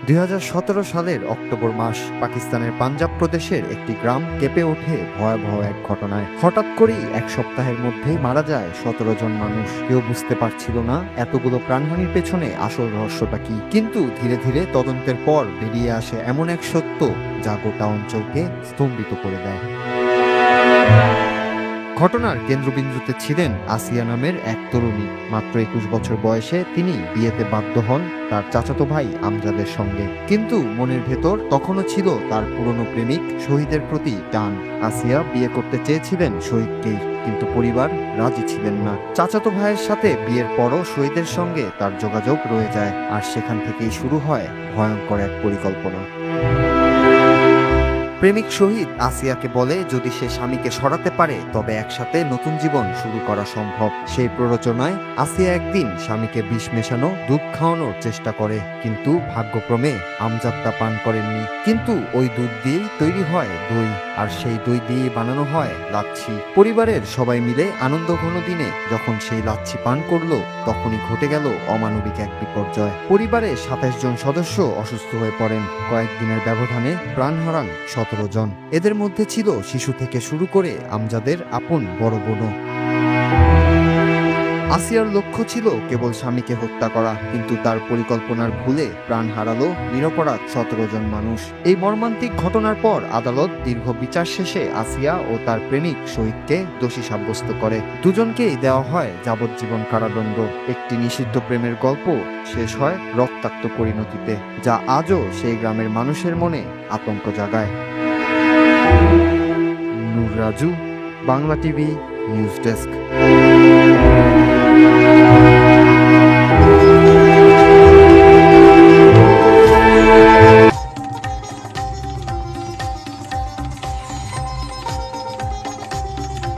2017 সালের অক্টোবর মাস পাকিস্তানের পাঞ্জাব প্রদেশের একটি গ্রাম কেঁপে ওঠে ভয়াবহ এক ঘটনায়। হঠাৎ করেই এক সপ্তাহের মধ্যেই মারা যায় 17 জন মানুষ। কেউ বুঝতে পারছিল না এতগুলো প্রাণহানির পেছনে আসল রহস্যটা কি। কিন্তু ধীরে ধীরে তদন্তের পর বেরিয়ে আসে এমন এক সত্য যা গোটা অঞ্চলকে স্তম্ভিত করে দেয়। ঘটনার কেন্দ্রবিন্দুতে ছিলেন আসিয়া নামের এক তরুণী। মাত্র 21 বছর বয়সে তিনি বিয়েতে বাধ্য হন তার চাচাতো ভাই আমজাদের সঙ্গে। কিন্তু মনের ভেতর তখনও ছিল তার পুরনো প্রেমিক শহীদের প্রতি টান। আসিয়া বিয়ে করতে চেয়েছিলেন শহীদকেই, কিন্তু পরিবার রাজি ছিলেন না। চাচাতো ভাইয়ের সাথে বিয়ের পরও শহীদের সঙ্গে তার যোগাযোগ রয়ে যায়, আর সেখান থেকেই শুরু হয় ভয়ঙ্কর এক পরিকল্পনা। প্রেমিক শহীদ আসিয়াকে বলে যদি সে স্বামীকে সরাতে পারে তবে একসাথে নতুন জীবন শুরু করা সম্ভব। সেই প্ররোচনায় আসিয়া একদিন স্বামীকে বিষ মেশানো দুধ খাওয়ানোর চেষ্টা করে, কিন্তু ভাগ্যক্রমে আমজাদ তা পান করেননি। কিন্তু ওই দুধ দিয়েই তৈরি হয় দই, আর সেই দই দিয়ে বানানো হয় লাচ্ছি। পরিবারের সবাই মিলে আনন্দঘন দিনে যখন সেই লাচ্ছি পান করলো, তখনই ঘটে গেল অমানবিক এক বিপর্যয়। পরিবারের 27 জন সদস্য অসুস্থ হয়ে পড়েন। কয়েকদিনের ব্যবধানে প্রাণ হারান 17 জন। এদের মধ্যে ছিল শিশু থেকে শুরু করে আমজাদের আপন বড় বোনও। আসিয়ার লক্ষ্য ছিল কেবল স্বামীকে হত্যা করা, কিন্তু তার পরিকল্পনার ভুলে প্রাণ হারালো নিরপরাধ 17 জন মানুষ। এই মর্মান্তিক ঘটনার পর আদালত দীর্ঘ বিচার শেষে আসিয়া ও তার প্রেমিক শহীদকে দোষী সাব্যস্ত করে। দুজনকেই দেওয়া হয় যাবজ্জীবন কারাদণ্ড। একটি নিষিদ্ধ প্রেমের গল্প শেষ হয় রক্তাক্ত পরিণতিতে, যা আজও সেই গ্রামের মানুষের মনে আতঙ্ক জাগায়। Nur Raju, Bangla TV news desk.